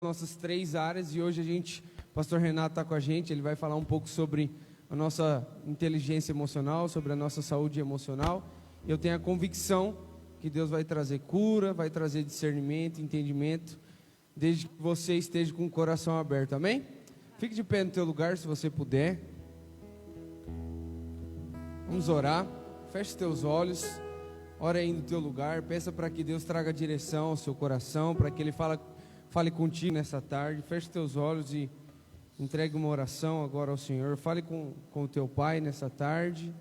nossas 3 áreas e hoje o pastor Renato está com a gente, ele vai falar um pouco sobre a nossa inteligência emocional, sobre a nossa saúde emocional. Eu tenho a convicção que Deus vai trazer cura, vai trazer discernimento, entendimento, desde que você esteja com o coração aberto, amém? Fique de pé no teu lugar se você puder. Vamos orar, feche os teus olhos, ora aí no teu lugar, peça para que Deus traga direção ao seu coração, para que Ele fale contigo nessa tarde. Feche os teus olhos e entregue uma oração agora ao Senhor. Fale com o teu Pai nessa tarde.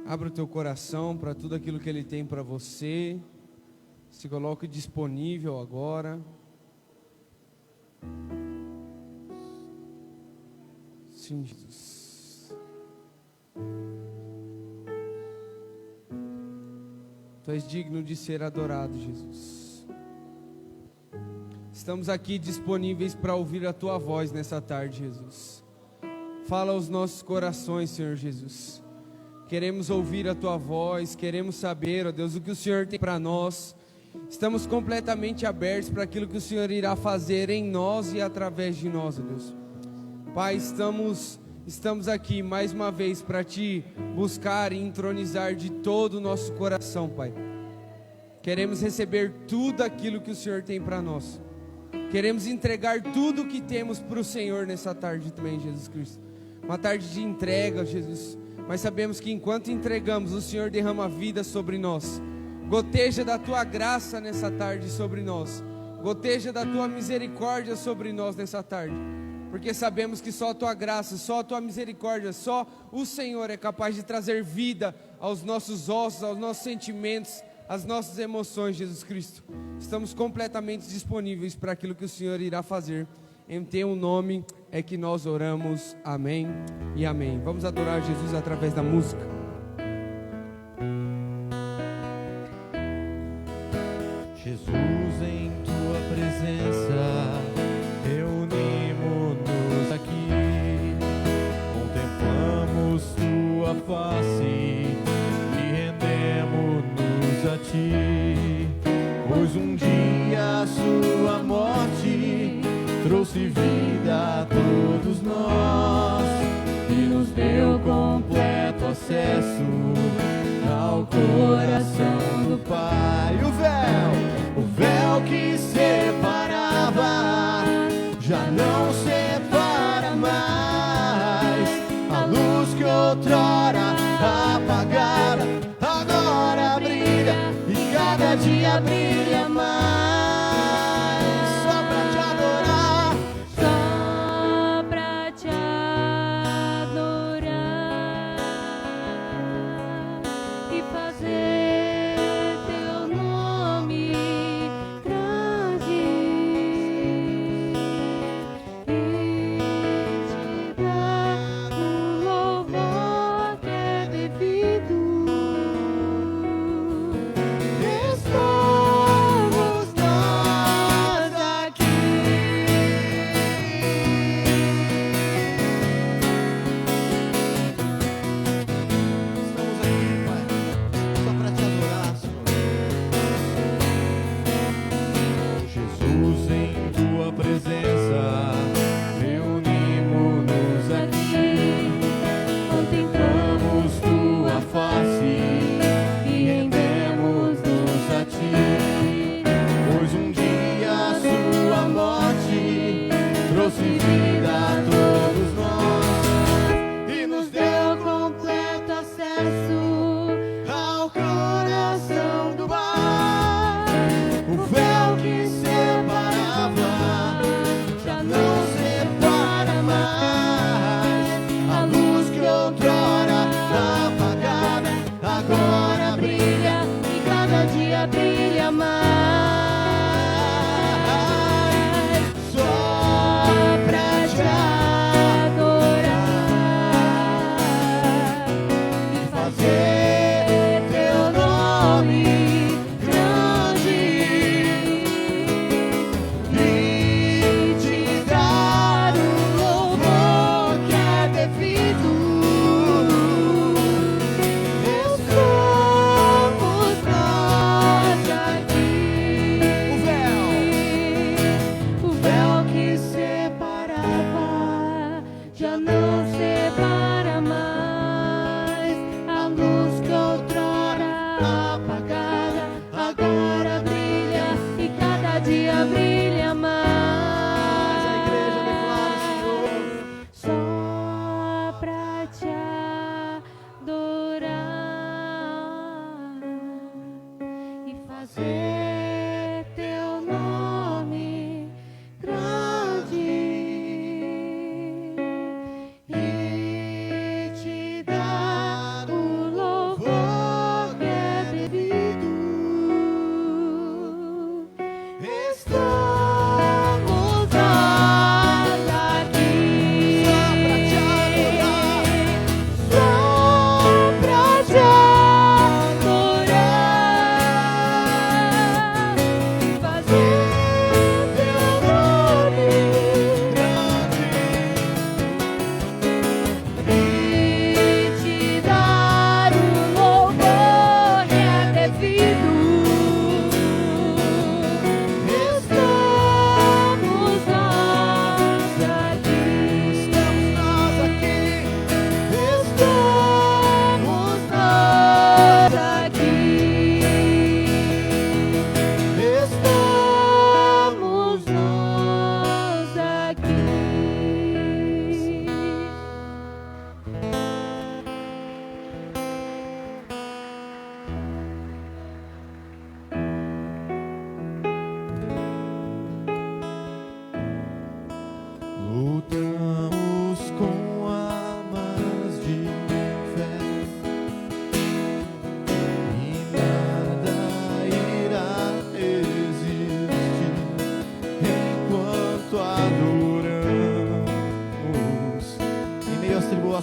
Abra o teu coração para tudo aquilo que Ele tem para você. Se coloque disponível agora. Sim, Jesus. Tu és digno de ser adorado, Jesus. Estamos aqui disponíveis para ouvir a Tua voz nessa tarde, Jesus. Fala aos nossos corações, Senhor Jesus. Queremos ouvir a Tua voz, queremos saber, ó Deus, o que o Senhor tem para nós. Estamos completamente abertos para aquilo que o Senhor irá fazer em nós e através de nós, ó Deus. Pai, estamos aqui mais uma vez para Te buscar e entronizar de todo o nosso coração, Pai. Queremos receber tudo aquilo que o Senhor tem para nós. Queremos entregar tudo o que temos para o Senhor nessa tarde também, Jesus Cristo. Uma tarde de entrega, Jesus. Mas sabemos que enquanto entregamos, o Senhor derrama vida sobre nós. Goteja da Tua graça nessa tarde sobre nós. Goteja da Tua misericórdia sobre nós nessa tarde. Porque sabemos que só a Tua graça, só a Tua misericórdia, só o Senhor é capaz de trazer vida aos nossos ossos, aos nossos sentimentos, às nossas emoções, Jesus Cristo. Estamos completamente disponíveis para aquilo que o Senhor irá fazer. Em Teu nome é que nós oramos. Amém e amém. Vamos adorar Jesus através da música. Jesus, em Tua presença reunimos-nos aqui, contemplamos Tua face e rendemos-nos a Ti, pois um dia a Sua morte trouxe vida a todos nós e nos deu completo acesso ao coração do Pai. O véu que separava já não separa mais. A luz que outrora apagara agora brilha e cada dia brilha mais. Só pra te adorar, Só pra te adorar e fazer Teu nome grande e te dar o louvor que é devido. estou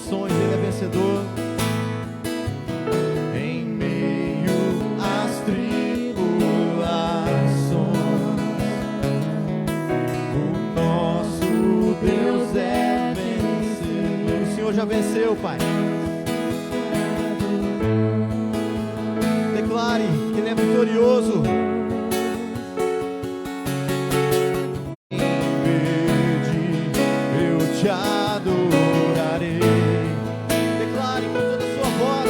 tribulações, Ele é vencedor. Em meio às tribulações, o nosso Deus é vencedor. O Senhor já venceu, Pai. Declare que Ele é vitorioso. Te adorarei. Declare com toda a sua voz.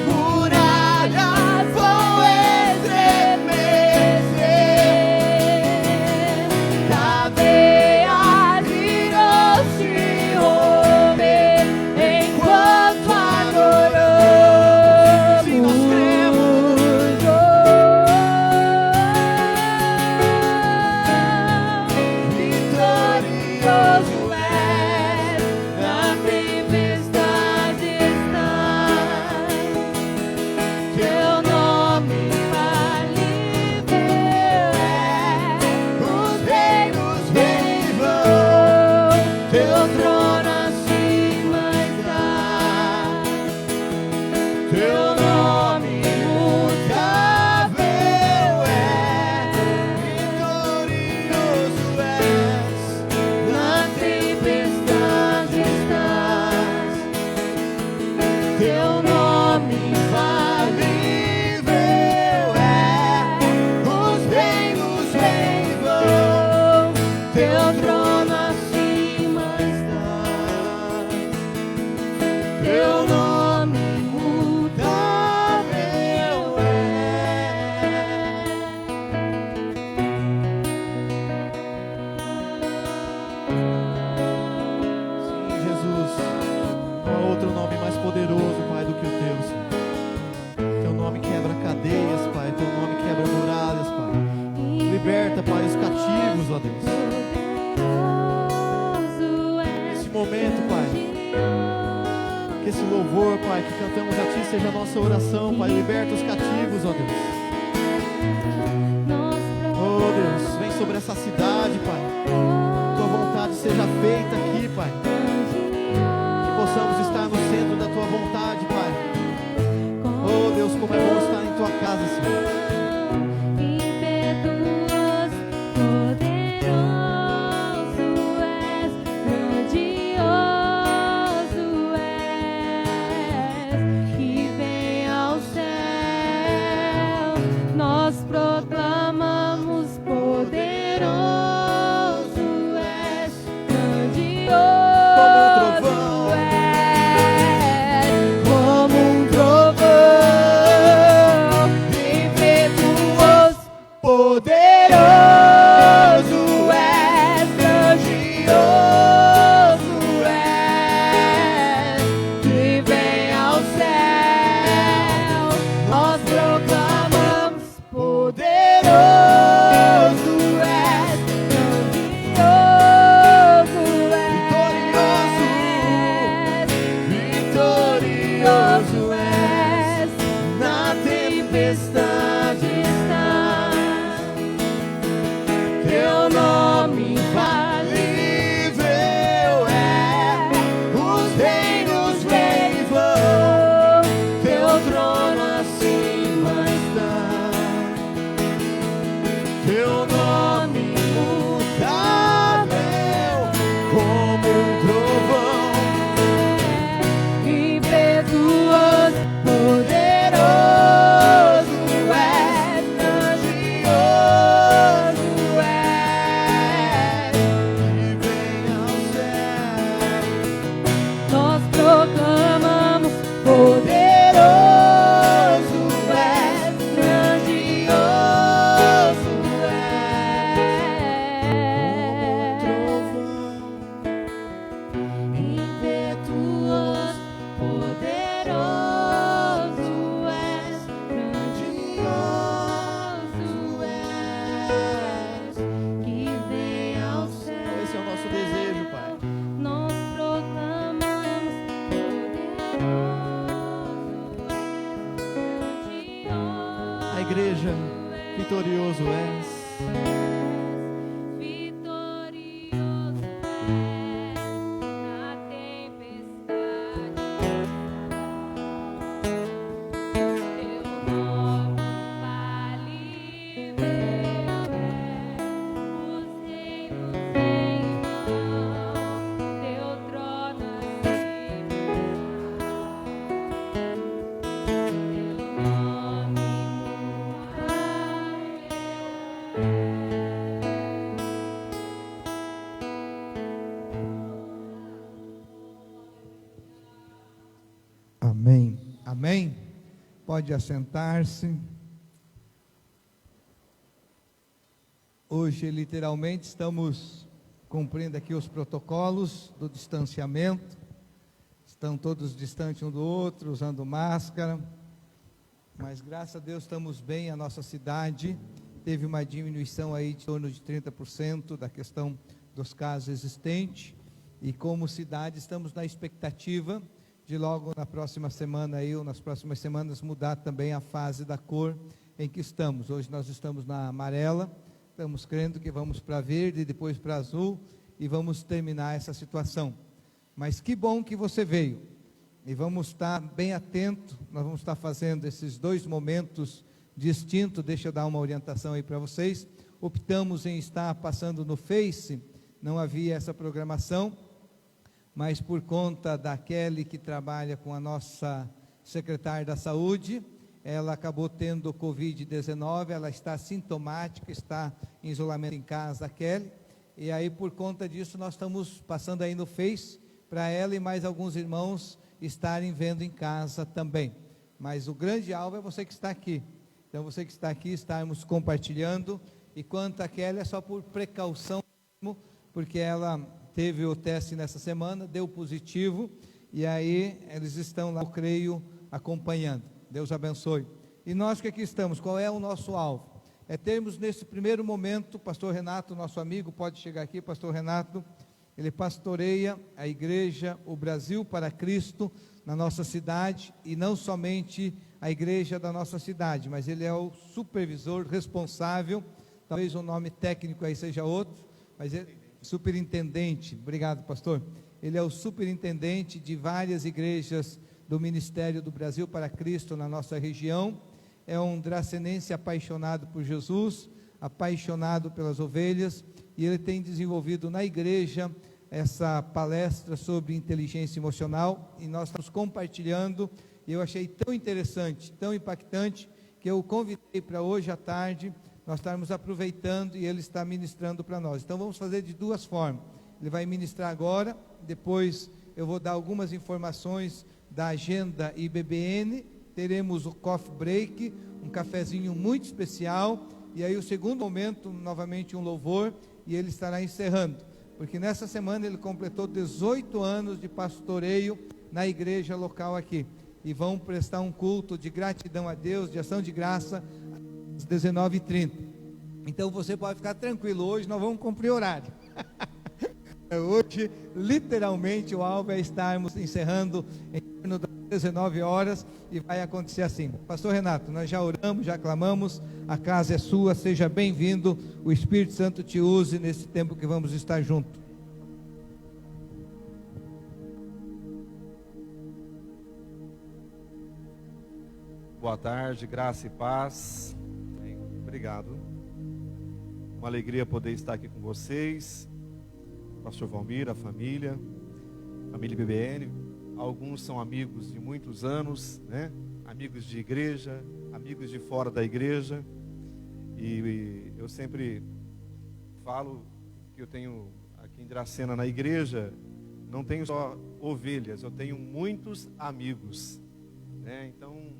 Muralhas vão estremecer, Cadeias irão se romper enquanto adoramos. Sim, nós cremos. Vitorioso és, na tempestade estás. Teu nome infalível é, Os reinos vêm e vão, teu trono acima está. teu nome imutável é. Vitorioso és, Na tempestade estás, teu nome infalível é. Os reinos vêm e vão, teu trono acima está, teu nome imutável é. Sim, Jesus, não há outro nome mais poderoso, Pai, do que o teu, Senhor. Teu nome quebra cadeias, Pai, teu nome quebra muralhas, Pai. Liberta, Pai, os cativos, ó Deus. Nesse momento, Pai, que esse louvor, Pai, que cantamos a Ti seja a nossa oração, Pai. Liberta os cativos, ó Deus. Oh Deus, vem sobre essa cidade, Pai. Tua vontade seja feita aqui, Pai. Que possamos estar no centro da Tua vontade, Pai. Oh Deus, como é bom estar em Tua casa, Senhor. impetuoso, poderoso és, grandioso és, que vem ao céu, nós proclamamos poderoso és, grandioso és, como um trovão, impetuoso, Poderoso és, grandioso és, que vem ao céu, nós proclamamos poderoso és, grandioso és, vitorioso és, na tempestade estás, teu nome infalível infalível é. Os reinos vêm e vão, teu trono acima está, teu nome imutável como um trovão. impetuoso, poderoso és, grandioso és, Que vem ao céu, nós proclamamos poderoso és, grandioso és, impetuoso, poderoso és, grandioso és, que vem ao céu. esse é o nosso desejo, Pai. Nós proclamamos poderoso, A igreja, vitorioso és. vitorioso és. pode assentar-se. Hoje, literalmente, estamos cumprindo aqui os protocolos do distanciamento. Estão todos distantes um do outro, usando máscara. Mas, graças a Deus, estamos bem. A nossa cidade teve uma diminuição aí de torno de 30% da questão dos casos existentes. E, como cidade, estamos na expectativa de logo na próxima semana aí, ou nas próximas semanas, mudar também a fase da cor em que estamos. Hoje nós estamos na amarela, estamos crendo que vamos para verde, depois para azul, e vamos terminar essa situação. Mas que bom que você veio, e vamos estar bem atento. Nós vamos estar fazendo esses 2 momentos distintos. Deixa eu dar uma orientação aí para vocês. Optamos em estar passando no Face, não havia essa programação, mas por conta da Kelly, que trabalha com a nossa secretária da saúde, ela acabou tendo Covid-19, ela está sintomática, está em isolamento em casa, a Kelly, e aí por conta disso nós estamos passando aí no Face, para ela e mais alguns irmãos estarem vendo em casa também. Mas o grande alvo é você que está aqui. Então você que está aqui, estarmos compartilhando, e quanto a Kelly é só por precaução, porque ela teve o teste nessa semana, deu positivo, e aí eles estão lá, eu creio, acompanhando. Deus abençoe. E nós que aqui estamos, qual é o nosso alvo? É termos nesse primeiro momento, pastor Renato, nosso amigo, pode chegar aqui, pastor Renato, ele pastoreia a igreja, o Brasil para Cristo, na nossa cidade, e não somente a igreja da nossa cidade, mas ele é o supervisor responsável, talvez o nome técnico aí seja outro, mas ele superintendente, obrigado pastor, ele é o superintendente de várias igrejas do Ministério do Brasil para Cristo na nossa região, é um dracenense apaixonado por Jesus, apaixonado pelas ovelhas, e ele tem desenvolvido na igreja essa palestra sobre inteligência emocional, e nós estamos compartilhando, e eu achei tão interessante, tão impactante, que eu o convidei para hoje à tarde, nós estarmos aproveitando e ele está ministrando para nós. Então vamos fazer de 2 formas. Ele vai ministrar agora, depois eu vou dar algumas informações da agenda IBBN, teremos o coffee break, um cafezinho muito especial, e aí o segundo momento, novamente um louvor, e ele estará encerrando, porque nessa semana ele completou 18 anos de pastoreio na igreja local aqui, e vão prestar um culto de gratidão a Deus, de ação de graça, às 19h30. Então você pode ficar tranquilo, hoje nós vamos cumprir horário. Hoje, literalmente, o alvo é estarmos encerrando em torno das 19 horas, e vai acontecer assim. Pastor Renato, nós já oramos, já clamamos, a casa é sua, seja bem-vindo, o Espírito Santo te use nesse tempo que vamos estar juntos. Boa tarde, graça e paz. Obrigado. Uma alegria poder estar aqui com vocês. Pastor Valmir, a família BBN. Alguns são amigos de muitos anos, né? Amigos de igreja, amigos de fora da igreja. E eu sempre falo que eu tenho aqui em Dracena, na igreja, não tenho só ovelhas, eu tenho muitos amigos, né? Então,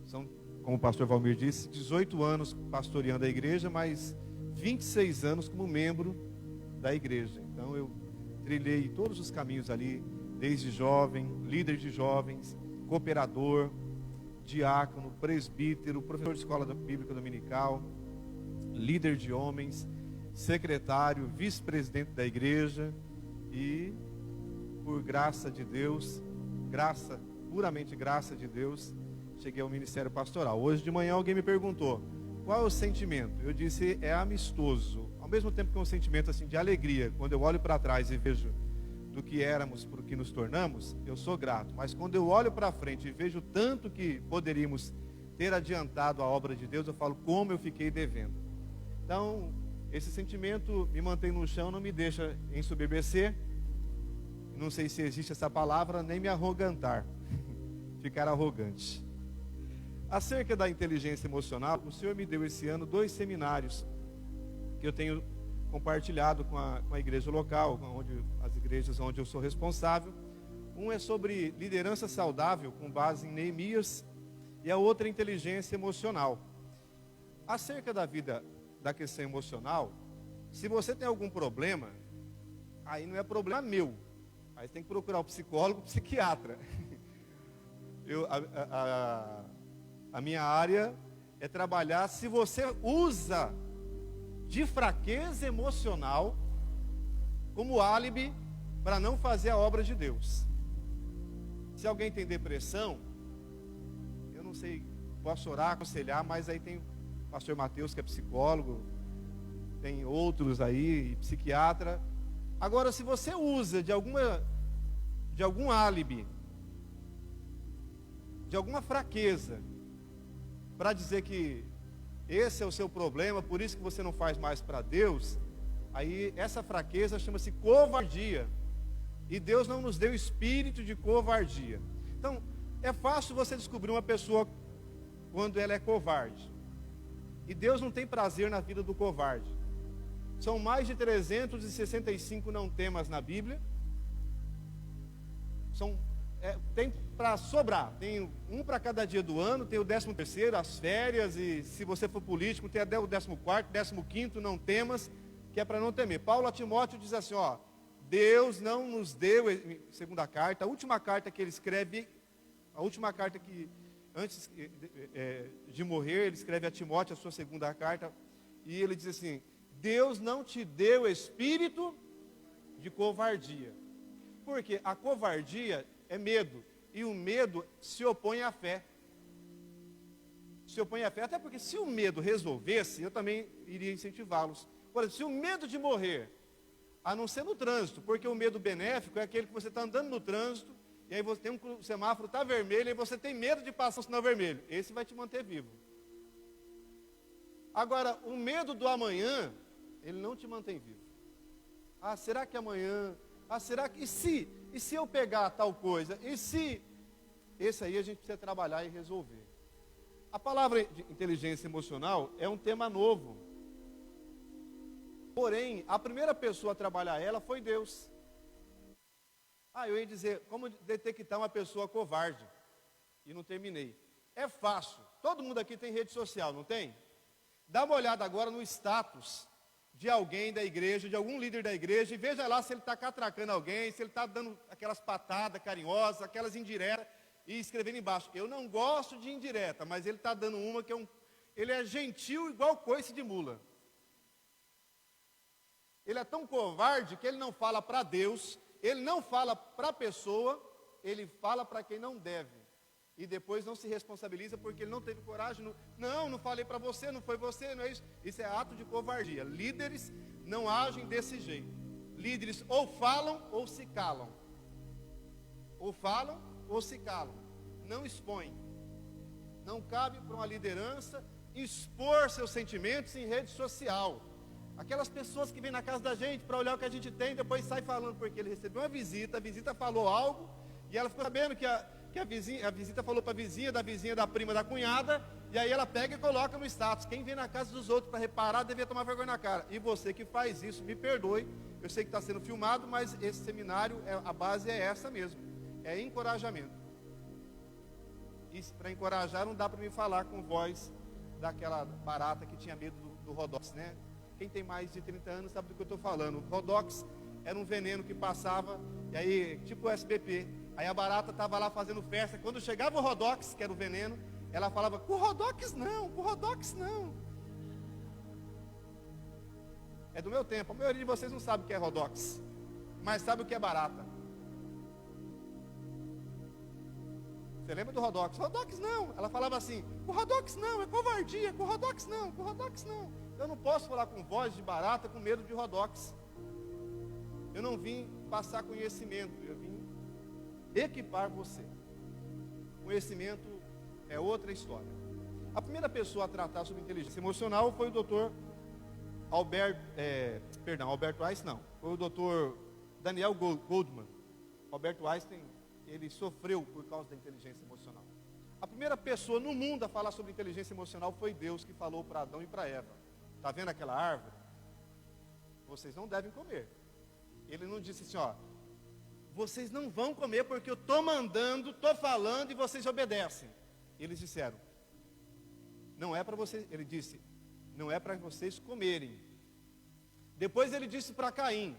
são, como o pastor Valmir disse, 18 anos pastoreando a igreja, mas 26 anos como membro da igreja. Então eu trilhei todos os caminhos ali, desde jovem, líder de jovens, cooperador, diácono, presbítero, professor de escola bíblica dominical, líder de homens, secretário, vice-presidente da igreja, e por graça de Deus, puramente graça de Deus, cheguei ao ministério pastoral. Hoje de manhã alguém me perguntou, qual é o sentimento? Eu disse, é amistoso, ao mesmo tempo que é um sentimento assim de alegria. Quando eu olho para trás e vejo do que éramos para o que nos tornamos, eu sou grato. Mas quando eu olho para frente e vejo tanto que poderíamos ter adiantado a obra de Deus, eu falo, como eu fiquei devendo. Então, esse sentimento me mantém no chão, não me deixa ensoberbecer, não sei se existe essa palavra, nem me arrogantar, ficar arrogante. Acerca da inteligência emocional, o Senhor me deu esse ano 2 seminários que eu tenho compartilhado com a igreja local, as igrejas onde eu sou responsável. Um é sobre liderança saudável, com base em Neemias, e a outra é inteligência emocional. Acerca da vida, da questão emocional, se você tem algum problema, aí não é problema meu. Aí você tem que procurar um psicólogo, um psiquiatra. A minha área é trabalhar se você usa de fraqueza emocional como álibi para não fazer a obra de Deus. Se alguém tem depressão, eu não sei, posso orar, aconselhar, mas aí tem o pastor Mateus, que é psicólogo, tem outros aí, psiquiatra. Agora, se você usa de algum álibi, de alguma fraqueza, para dizer que esse é o seu problema, por isso que você não faz mais para Deus, aí essa fraqueza chama-se covardia. E Deus não nos deu espírito de covardia. Então, é fácil você descobrir uma pessoa quando ela é covarde. E Deus não tem prazer na vida do covarde. São mais de 365 não temas na Bíblia. Tem para sobrar. Tem um para cada dia do ano, tem o 13º, as férias, e se você for político, tem até o 14º, 15º não temas, que é para não temer. Paulo a Timóteo diz assim, ó, Deus não nos deu, segunda carta, a última carta que ele escreve, a última carta que, antes de morrer, ele escreve a Timóteo, a sua segunda carta, e ele diz assim, Deus não te deu espírito de covardia. Porque a covardia é medo, e o medo se opõe à fé. Se opõe à fé, até porque se o medo resolvesse, eu também iria incentivá-los. Por exemplo, se o medo de morrer, a não ser no trânsito, porque o medo benéfico é aquele que você está andando no trânsito, e aí você tem um semáforo, está vermelho, e você tem medo de passar o sinal vermelho. Esse vai te manter vivo. Agora, o medo do amanhã, ele não te mantém vivo. Ah, será que amanhã? Ah, será que... E se eu pegar tal coisa? E se... Esse aí a gente precisa trabalhar e resolver. A palavra de inteligência emocional é um tema novo. Porém, a primeira pessoa a trabalhar ela foi Deus. Ah, eu ia dizer, como detectar uma pessoa covarde? E não terminei. É fácil. Todo mundo aqui tem rede social, não tem? Dá uma olhada agora no status de alguém da igreja, de algum líder da igreja, e veja lá se ele está catracando alguém, se ele está dando aquelas patadas carinhosas, aquelas indiretas, e escrevendo embaixo. Eu não gosto de indireta, mas ele está dando uma que ele é gentil igual coice de mula. Ele é tão covarde que ele não fala para Deus, ele não fala para a pessoa, ele fala para quem não deve. E depois não se responsabiliza porque ele não teve coragem. Não falei para você, não foi você, não é isso. Isso é ato de covardia. Líderes não agem desse jeito. Líderes ou falam ou se calam. Ou falam ou se calam. Não expõem. Não cabe para uma liderança expor seus sentimentos em rede social. Aquelas pessoas que vêm na casa da gente para olhar o que a gente tem, depois sai falando porque ele recebeu uma visita, a visita falou algo, e ela ficou sabendo que a visita falou para a vizinha, da prima, da cunhada, e aí ela pega e coloca no status. Quem vem na casa dos outros para reparar, devia tomar vergonha na cara. E você que faz isso, me perdoe, eu sei que está sendo filmado, mas esse seminário, a base é essa mesmo, é encorajamento. E para encorajar não dá para me falar com voz daquela barata que tinha medo do Rodox, né? Quem tem mais de 30 anos sabe do que eu estou falando. O Rodox era um veneno que passava, e aí, tipo o SBP. Aí a barata estava lá fazendo festa. Quando chegava o Rodox, que era o veneno, ela falava, com o Rodox não, com o Rodox não. É do meu tempo. A maioria de vocês não sabe o que é Rodox, mas sabe o que é barata. Você lembra do Rodox? Rodox não. Ela falava assim, com o Rodox não, é covardia, com o Rodox não, com o Rodox não. Eu não posso falar com voz de barata com medo de Rodox. Eu não vim passar conhecimento, eu vim equipar você. Conhecimento é outra história. A primeira pessoa a tratar sobre inteligência emocional foi o Dr. Albert Einstein, não. Foi o Dr. Daniel Goleman. Albert Einstein, ele sofreu por causa da inteligência emocional. A primeira pessoa no mundo a falar sobre inteligência emocional foi Deus, que falou para Adão e para Eva. Está vendo aquela árvore? Vocês não devem comer. Ele não disse assim, ó, vocês não vão comer porque eu estou mandando, estou falando e vocês obedecem. eles disseram, não é para vocês, ele disse, não é para vocês comerem. Depois ele disse para Caim,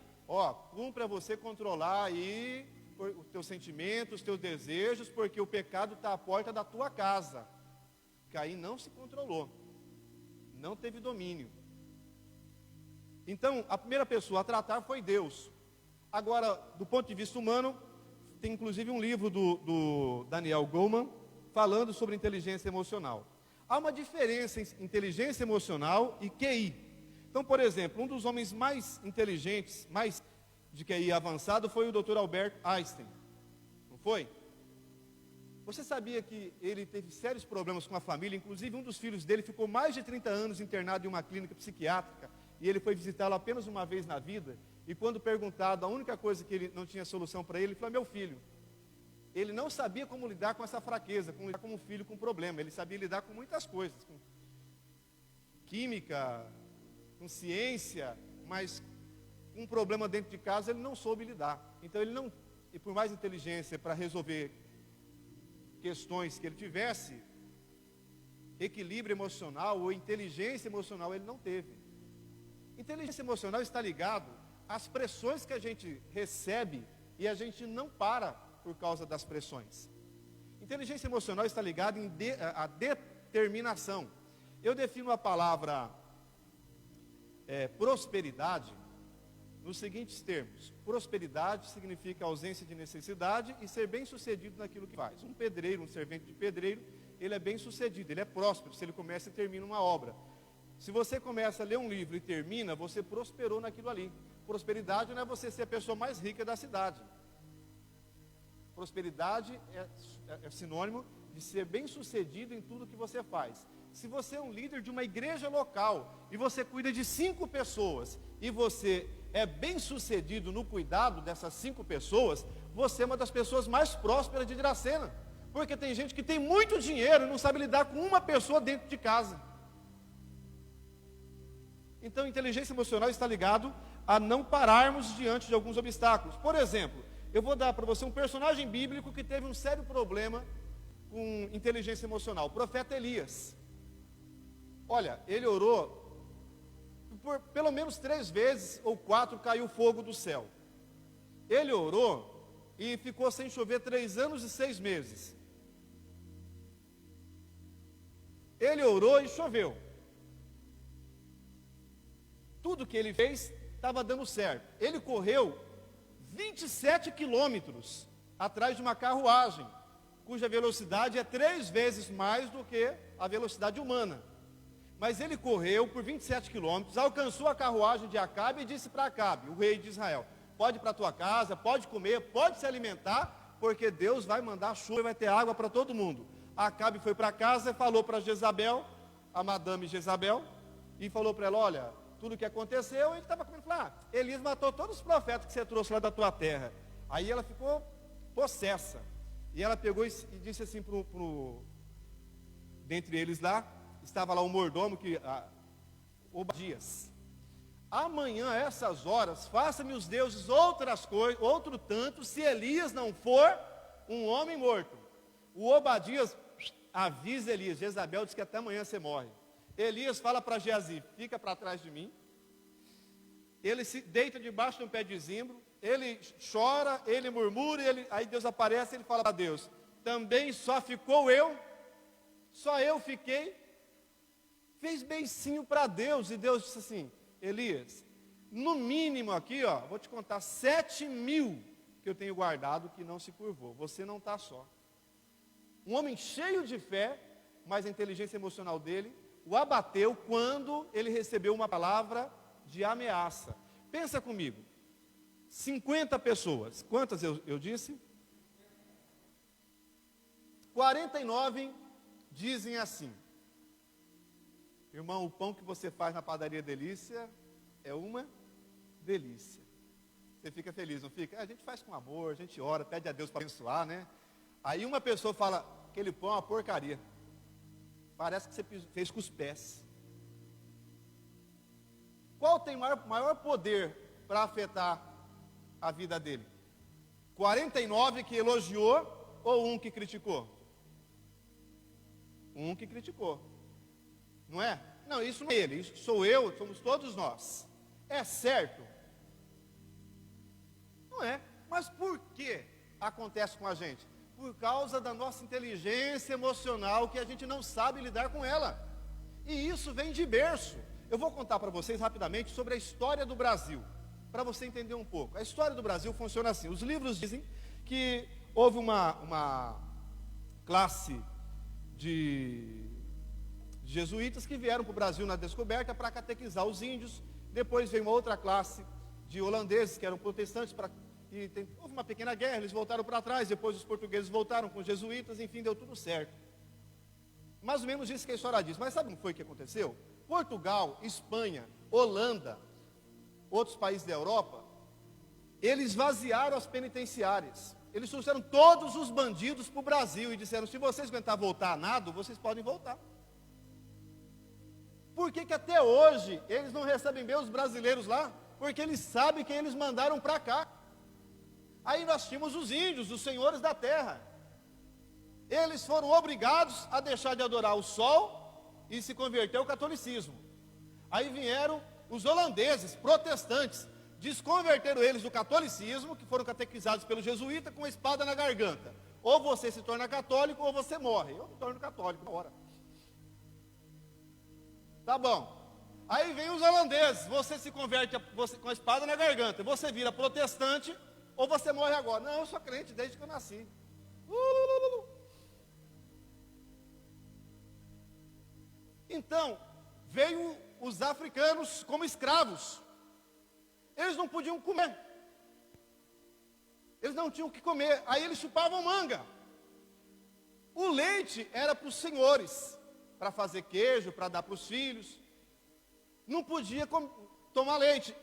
cumpra você controlar aí os teus sentimentos, os teus desejos, porque o pecado está à porta da tua casa. Caim não se controlou, não teve domínio. Então, a primeira pessoa a tratar foi Deus. Agora, do ponto de vista humano, tem inclusive um livro do Daniel Goleman, falando sobre inteligência emocional. Há uma diferença em inteligência emocional e QI. Então, por exemplo, um dos homens mais inteligentes, mais de QI avançado, foi o Dr. Albert Einstein. Não foi? Você sabia que ele teve sérios problemas com a família? Inclusive, um dos filhos dele ficou mais de 30 anos internado em uma clínica psiquiátrica, e ele foi visitá-lo apenas uma vez na vida. E quando perguntado, a única coisa que ele não tinha solução para ele falou, meu filho. Ele não sabia como lidar com essa fraqueza, como lidar como um filho com problema. Ele sabia lidar com muitas coisas, com química, com ciência, mas um problema dentro de casa ele não soube lidar. Então ele não, e por mais inteligência para resolver questões que ele tivesse, equilíbrio emocional ou inteligência emocional ele não teve. Inteligência emocional está ligado às pressões que a gente recebe e a gente não para por causa das pressões. Inteligência emocional está ligada à determinação. Eu defino a palavra prosperidade nos seguintes termos. Prosperidade significa ausência de necessidade e ser bem sucedido naquilo que faz. Um pedreiro, um servente de pedreiro, ele é bem sucedido, ele é próspero se ele começa e termina uma obra. Se você começa a ler um livro e termina, você prosperou naquilo ali. Prosperidade não é você ser a pessoa mais rica da cidade. Prosperidade é sinônimo de ser bem sucedido em tudo que você faz. Se você é um líder de uma igreja local e você cuida de 5 pessoas e você é bem sucedido no cuidado dessas 5 pessoas, você é uma das pessoas mais prósperas de Dracena. Porque tem gente que tem muito dinheiro e não sabe lidar com uma pessoa dentro de casa. Então, inteligência emocional está ligado a não pararmos diante de alguns obstáculos. Por exemplo, eu vou dar para você um personagem bíblico que teve um sério problema com inteligência emocional, o profeta Elias. Olha, ele orou, por pelo menos 3 vezes ou 4 caiu fogo do céu. Ele orou e ficou sem chover 3 anos e 6 meses. Ele orou e choveu. Tudo que ele fez estava dando certo. Ele correu 27 quilômetros atrás de uma carruagem, cuja velocidade é 3 vezes mais do que a velocidade humana. Mas ele correu por 27 quilômetros, alcançou a carruagem de Acabe e disse para Acabe, o rei de Israel, pode ir para a tua casa, pode comer, pode se alimentar, porque Deus vai mandar chuva e vai ter água para todo mundo. Acabe foi para casa e falou para Jezabel, a madame Jezabel, e falou para ela, olha, tudo o que aconteceu, ele estava comendo, falou, Elias matou todos os profetas que você trouxe lá da tua terra. Aí ela ficou possessa, e ela pegou e disse assim, dentre eles lá, estava lá o mordomo, Obadias, amanhã a essas horas, faça-me os deuses outras coisas, outro tanto, se Elias não for um homem morto. O Obadias avisa Elias, Jezabel diz que até amanhã você morre. Elias fala para Geazi, fica para trás de mim. Ele se deita debaixo de um pé de zimbro, ele chora, ele murmura, aí Deus aparece e ele fala para Deus, também só ficou eu, só eu fiquei. Fez beicinho para Deus, e Deus disse assim, Elias, no mínimo aqui, vou te contar 7.000 que eu tenho guardado que não se curvou, você não está só. Um homem cheio de fé, mas a inteligência emocional dele o abateu quando ele recebeu uma palavra de ameaça. Pensa comigo, 50 pessoas, quantas eu disse? 49 dizem assim, irmão, o pão que você faz na padaria Delícia é uma delícia. Você fica feliz, não fica? A gente faz com amor, a gente ora, pede a Deus para abençoar, né? Aí uma pessoa fala, aquele pão é uma porcaria. Parece que você fez com os pés. Qual tem maior poder para afetar a vida dele? 49 que elogiou ou um que criticou? Um que criticou. Não é? Não, isso não é ele, isso sou eu, somos todos nós. É certo? Não é. Mas por que acontece com a gente? Por causa da nossa inteligência emocional, que a gente não sabe lidar com ela. E isso vem de berço. Eu vou contar para vocês rapidamente sobre a história do Brasil, para você entender um pouco. A história do Brasil funciona assim. Os livros dizem que houve uma classe de jesuítas que vieram para o Brasil na descoberta para catequizar os índios. Depois veio uma outra classe de holandeses que eram protestantes. Houve uma pequena guerra, eles voltaram para trás. Depois os portugueses voltaram com os jesuítas. Enfim, deu tudo certo. Mais ou menos isso que a história diz. Mas sabe o que foi que aconteceu? Portugal, Espanha, Holanda, outros países da Europa, eles vaziaram as penitenciárias. Eles trouxeram todos os bandidos para o Brasil e disseram: se vocês aguentar voltar a nado, vocês podem voltar. Por que que até hoje eles não recebem bem os brasileiros lá? Porque eles sabem quem eles mandaram para cá. Aí nós tínhamos os índios, os senhores da terra. Eles foram obrigados a deixar de adorar o sol e se converter ao catolicismo. Aí vieram os holandeses, protestantes, desconverteram eles do catolicismo, que foram catequizados pelo jesuíta com a espada na garganta. Ou você se torna católico ou você morre. Eu me torno católico na hora. Tá bom. Aí vem os holandeses, você se converte com a espada na garganta, você vira protestante ou você morre agora. Não, eu sou crente desde que eu nasci. Então, veio os africanos como escravos. Eles não podiam comer. Eles não tinham o que comer. Aí eles chupavam manga. O leite era para os senhores, para fazer queijo, para dar para os filhos. Não podia tomar leite.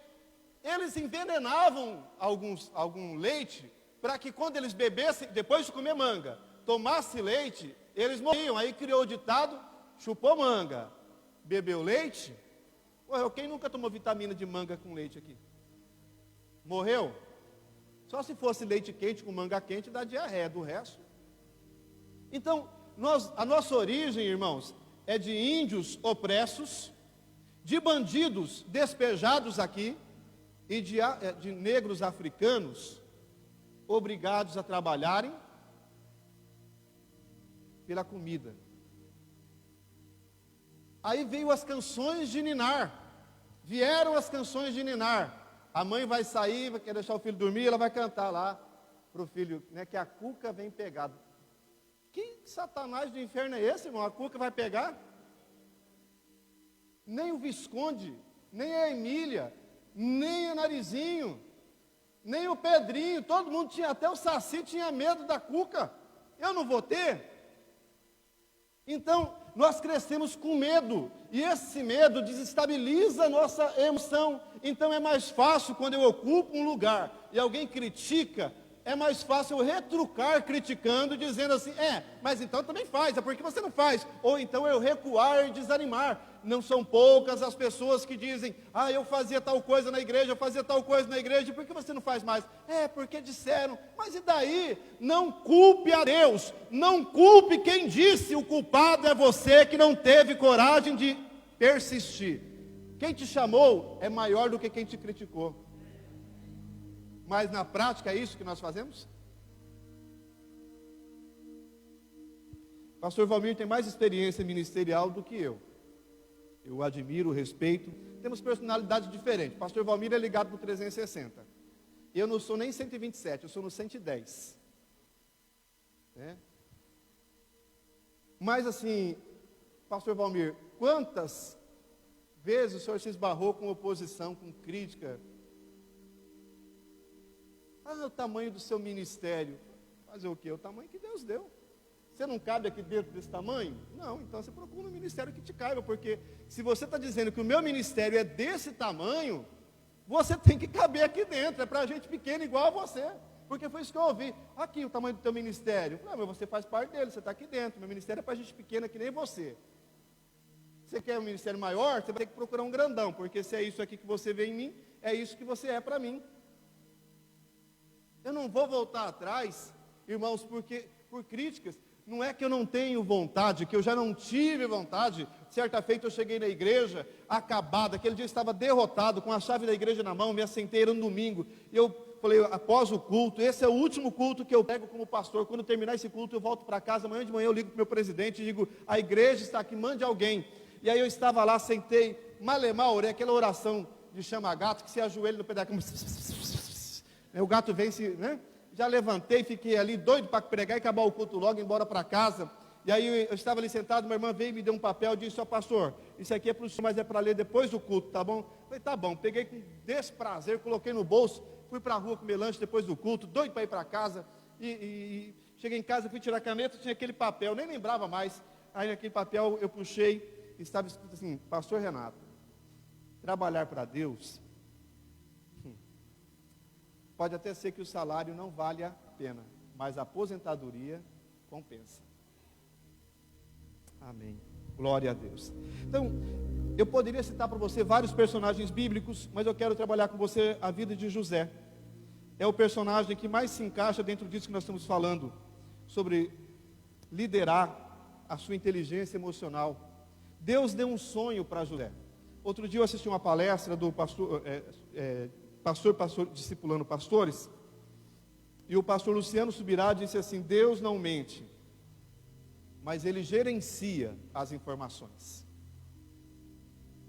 Eles envenenavam algum leite, para que quando eles bebessem, depois de comer manga, tomasse leite, eles morriam. Aí criou o ditado: chupou manga, bebeu leite. Ué, quem nunca tomou vitamina de manga com leite aqui? Morreu? Só se fosse leite quente com manga quente, dá diarreia, do resto. Então, a nossa origem, irmãos, é de índios opressos, de bandidos despejados aqui, e de negros africanos obrigados a trabalharem pela comida. Aí veio as canções de ninar. Vieram as canções de ninar. A mãe vai sair, vai querer deixar o filho dormir, ela vai cantar lá para o filho, né, que a cuca vem pegar. Que satanás do inferno é esse, irmão? A cuca vai pegar? Nem o Visconde, nem a Emília, nem o Narizinho, nem o Pedrinho, todo mundo tinha, até o Saci tinha medo da cuca. Eu não vou ter? Então, nós crescemos com medo, e esse medo desestabiliza a nossa emoção. Então é mais fácil, quando eu ocupo um lugar e alguém critica, é mais fácil eu retrucar criticando, dizendo assim: mas então também faz, é porque você não faz. Ou então eu recuar e desanimar. Não são poucas as pessoas que dizem: eu fazia tal coisa na igreja, eu fazia tal coisa na igreja, por que você não faz mais? Porque disseram. Mas e daí? Não culpe a Deus, não culpe quem disse. O culpado é você que não teve coragem de persistir. Quem te chamou é maior do que quem te criticou. Mas na prática é isso que nós fazemos? Pastor Valmir tem mais experiência ministerial do que eu. Eu admiro, respeito. Temos personalidades diferentes. Pastor Valmir é ligado para o 360. Eu não sou nem 127, eu sou no 110. Mas assim, Pastor Valmir, quantas vezes o senhor se esbarrou com oposição, com crítica? O tamanho do seu ministério. Fazer o quê? O tamanho que Deus deu. Você não cabe aqui dentro desse tamanho? Não, então você procura um ministério que te caiba, porque se você está dizendo que o meu ministério é desse tamanho, você tem que caber aqui dentro. É para gente pequena igual a você. Porque foi isso que eu ouvi. Aqui o tamanho do teu ministério. Não, mas você faz parte dele, você está aqui dentro. Meu ministério é para gente pequena que nem você. Você quer um ministério maior, você vai ter que procurar um grandão, porque se é isso aqui que você vê em mim, é isso que você é para mim. Eu não vou voltar atrás, irmãos, por críticas. Não é que eu não tenho vontade, que eu já não tive vontade. Certa feita eu cheguei na igreja, acabado, aquele dia eu estava derrotado, com a chave da igreja na mão, me assentei, era um domingo, e eu falei, após o culto, esse é o último culto que eu pego como pastor, quando terminar esse culto eu volto para casa, amanhã de manhã eu ligo para o meu presidente e digo, a igreja está aqui, mande alguém. E aí eu estava lá, sentei, malemar, orei, aquela oração de chama gato, que se ajoelha no pedaço, o gato vem, já levantei, fiquei ali doido para pregar e acabar o culto logo, ir embora para casa. E aí eu estava ali sentado, minha irmã veio e me deu um papel, disse, ó pastor, isso aqui é para o senhor, mas é para ler depois do culto, tá bom? Eu falei, tá bom, peguei com desprazer, coloquei no bolso, fui para a rua comer lanche depois do culto, doido para ir para casa, e cheguei em casa, fui tirar a caneta, tinha aquele papel, nem lembrava mais, aí naquele papel eu puxei, e estava escrito assim, pastor Renato, trabalhar para Deus, pode até ser que o salário não vale a pena, mas a aposentadoria compensa. Amém. Glória a Deus. Então, eu poderia citar para você vários personagens bíblicos, mas eu quero trabalhar com você a vida de José. É o personagem que mais se encaixa dentro disso que nós estamos falando, sobre liderar a sua inteligência emocional. Deus deu um sonho para José. Outro dia eu assisti uma palestra do pastor discipulando pastores, e o pastor Luciano Subirá disse assim, Deus não mente, mas ele gerencia as informações.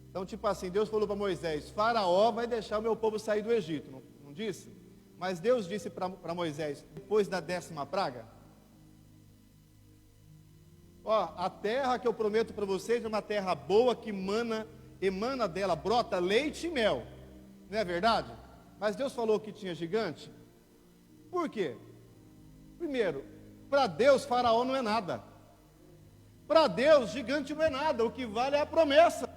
Então, tipo assim, Deus falou para Moisés, Faraó vai deixar o meu povo sair do Egito, não disse? Mas Deus disse para Moisés, depois da 10ª praga, ó, a terra que eu prometo para vocês é uma terra boa, que emana dela, brota leite e mel, não é verdade? Mas Deus falou que tinha gigante, por quê? Primeiro, para Deus Faraó não é nada. Para Deus, gigante não é nada, o que vale é a promessa.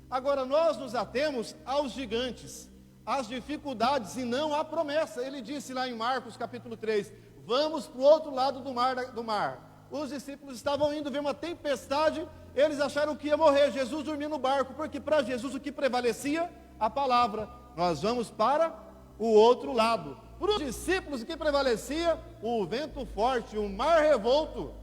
Agora, nós nos atemos aos gigantes, às dificuldades e não à promessa. Ele disse lá em Marcos capítulo 3, vamos para o outro lado do mar. Os discípulos estavam indo ver uma tempestade, eles acharam que ia morrer, Jesus dormia no barco, porque para Jesus o que prevalecia? A palavra. Nós vamos para o outro lado. Para os discípulos o que prevalecia? O vento forte, o mar revolto.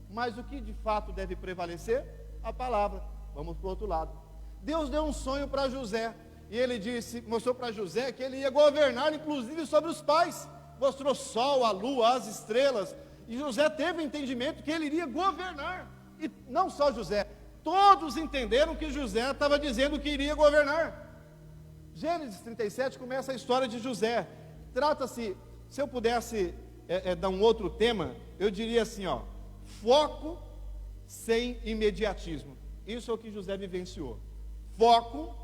Mas o que de fato deve prevalecer? A palavra. Vamos para o outro lado. Deus deu um sonho para José, e ele mostrou para José que ele ia governar inclusive sobre os pais. Mostrou o sol, a lua, as estrelas, e José teve o entendimento que ele iria governar. E não só José, todos entenderam que José estava dizendo que iria governar. Gênesis 37 começa a história de José. Trata-se, se eu pudesse dar um outro tema, eu diria assim, ó, foco sem imediatismo. Isso é o que José vivenciou. Foco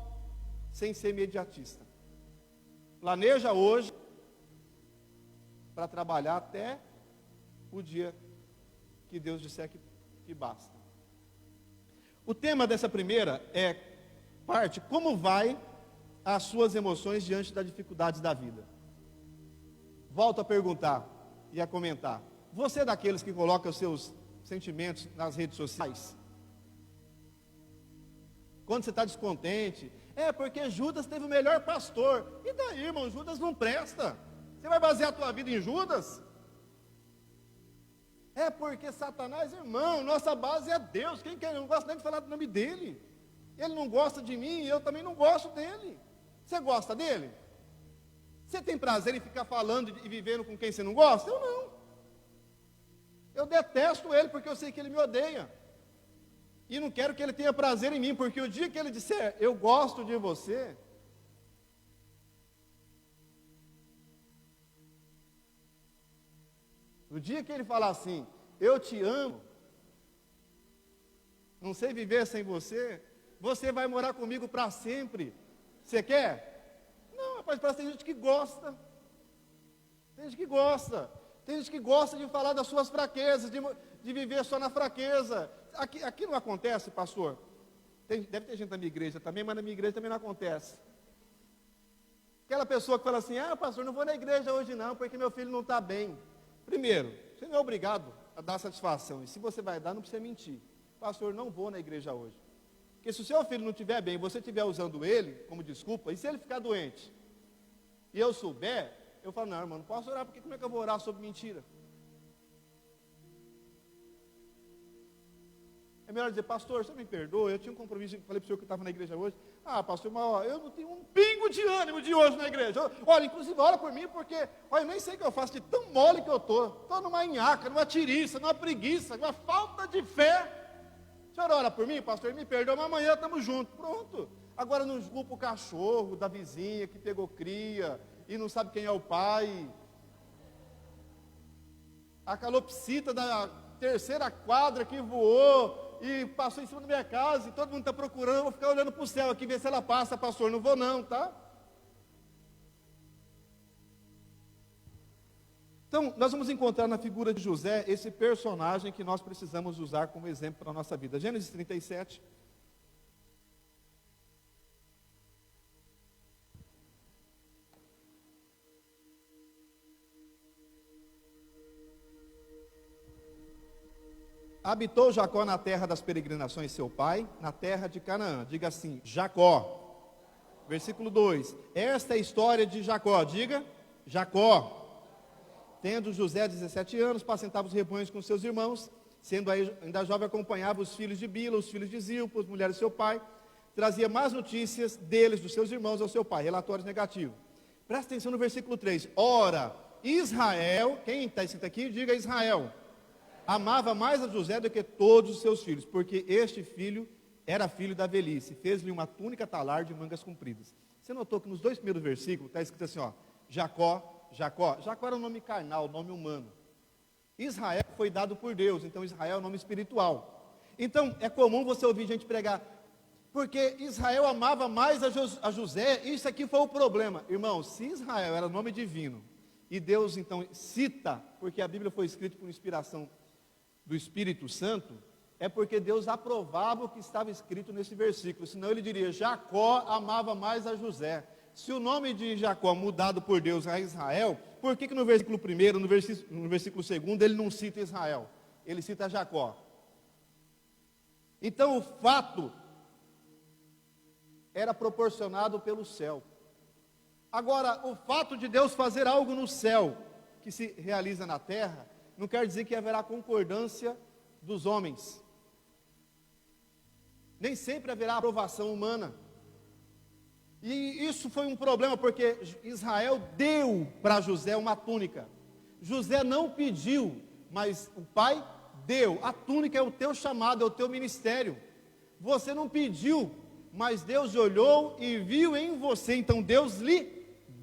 sem ser imediatista. Planeja hoje para trabalhar até o dia que Deus disser que basta. O tema dessa primeira parte, como vai as suas emoções diante das dificuldades da vida? Volto a perguntar e a comentar. Você é daqueles que coloca os seus sentimentos nas redes sociais? Quando você está descontente, porque Judas teve o melhor pastor. E daí, irmão, Judas não presta. Você vai basear a tua vida em Judas? Porque Satanás, irmão, nossa base é Deus. Quem quer? Eu não gosto nem de falar do nome dele. Ele não gosta de mim e eu também não gosto dele. Você gosta dele? Você tem prazer em ficar falando e vivendo com quem você não gosta? Eu não. Eu detesto ele porque eu sei que ele me odeia. E não quero que ele tenha prazer em mim, porque o dia que ele disser, eu gosto de você, o dia que ele falar assim, eu te amo, não sei viver sem você, você vai morar comigo para sempre. Você quer? Não, rapaz, parece que tem gente que gosta. Tem gente que gosta. Tem gente que gosta de falar das suas fraquezas, de viver só na fraqueza. Aqui não acontece, pastor. Deve ter gente na minha igreja também, mas na minha igreja também não acontece. Aquela pessoa que fala assim, pastor, não vou na igreja hoje não, porque meu filho não está bem. Primeiro, você não é obrigado a dar satisfação. E se você vai dar, não precisa mentir. Pastor, não vou na igreja hoje. Porque se o seu filho não estiver bem, você estiver usando ele como desculpa, e se ele ficar doente, e eu souber, eu falo, não, irmão, não posso orar, porque como é que eu vou orar sobre mentira? melhor dizer, pastor, você me perdoa, eu tinha um compromisso, falei para o senhor que eu estava na igreja hoje. Ah, pastor, mas ó, eu não tenho um pingo de ânimo de hoje na igreja. Olha, inclusive, ora por mim, porque, olha, eu nem sei o que eu faço de tão mole que eu estou numa nhaca, numa tiriça, numa preguiça, numa falta de fé. O senhor ora por mim, pastor, me perdoa, mas amanhã estamos juntos. Pronto. Agora não julga o cachorro da vizinha que pegou cria e não sabe quem é o pai. A calopsita da terceira quadra que voou e passou em cima da minha casa e todo mundo está procurando, eu vou ficar olhando para o céu aqui, ver se ela passa, pastor, não vou não, tá? Então, nós vamos encontrar na figura de José esse personagem que nós precisamos usar como exemplo para a nossa vida. Gênesis 37. Habitou Jacó na terra das peregrinações seu pai, na terra de Canaã. Diga assim, Jacó. Versículo 2. Esta é a história de Jacó. Diga, Jacó. Tendo José 17 anos, apacentava os rebanhos com seus irmãos, sendo ainda jovem, acompanhava os filhos de Bila, os filhos de Zilpa, as mulheres de seu pai, trazia más notícias deles, dos seus irmãos ao seu pai, relatórios negativos. Presta atenção no versículo 3. Ora, Israel, quem está escrito aqui? Diga Israel. Amava mais a José do que todos os seus filhos, porque este filho era filho da velhice, fez-lhe uma túnica talar de mangas compridas. Você notou que nos 2 primeiros versículos está escrito assim, ó, Jacó, Jacó. Jacó era um nome carnal, nome humano. Israel foi dado por Deus, então Israel é um nome espiritual. Então é comum você ouvir gente pregar, porque Israel amava mais a José, isso aqui foi o problema. Irmão, se Israel era nome divino, e Deus então cita, porque a Bíblia foi escrita por inspiração do Espírito Santo, é porque Deus aprovava o que estava escrito nesse versículo, senão ele diria, Jacó amava mais a José. Se o nome de Jacó mudado por Deus a Israel, por que no versículo 1, no versículo 2, ele não cita Israel? Ele cita Jacó. Então o fato era proporcionado pelo céu. Agora, o fato de Deus fazer algo no céu, que se realiza na terra, não quer dizer que haverá concordância dos homens. Nem sempre haverá aprovação humana. E isso foi um problema, porque Israel deu para José uma túnica. José não pediu, mas o pai deu. A túnica é o teu chamado, é o teu ministério. Você não pediu, mas Deus olhou e viu em você, então Deus lhe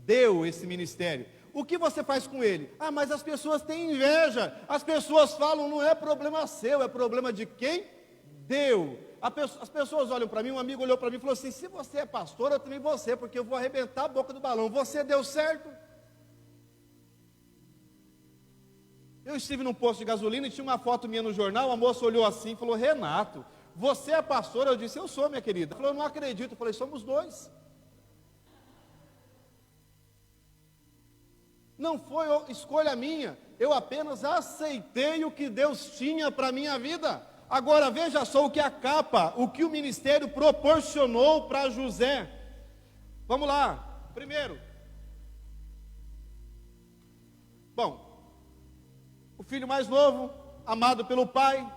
deu esse ministério. O que você faz com ele? Ah, mas as pessoas têm inveja, as pessoas falam, não é problema seu, é problema de quem deu. As pessoas olham para mim, um amigo olhou para mim e falou assim, se você é pastor, eu também vou ser, porque eu vou arrebentar a boca do balão. Você deu certo? Eu estive num posto de gasolina e tinha uma foto minha no jornal, a moça olhou assim e falou, Renato, você é pastor? Eu disse, eu sou, minha querida. Ela falou, eu não acredito. Eu falei, somos dois. Não foi escolha minha, eu apenas aceitei o que Deus tinha para a minha vida. Agora veja só o que a capa, o que o ministério proporcionou para José. Vamos lá, primeiro. Bom, o filho mais novo, amado pelo pai,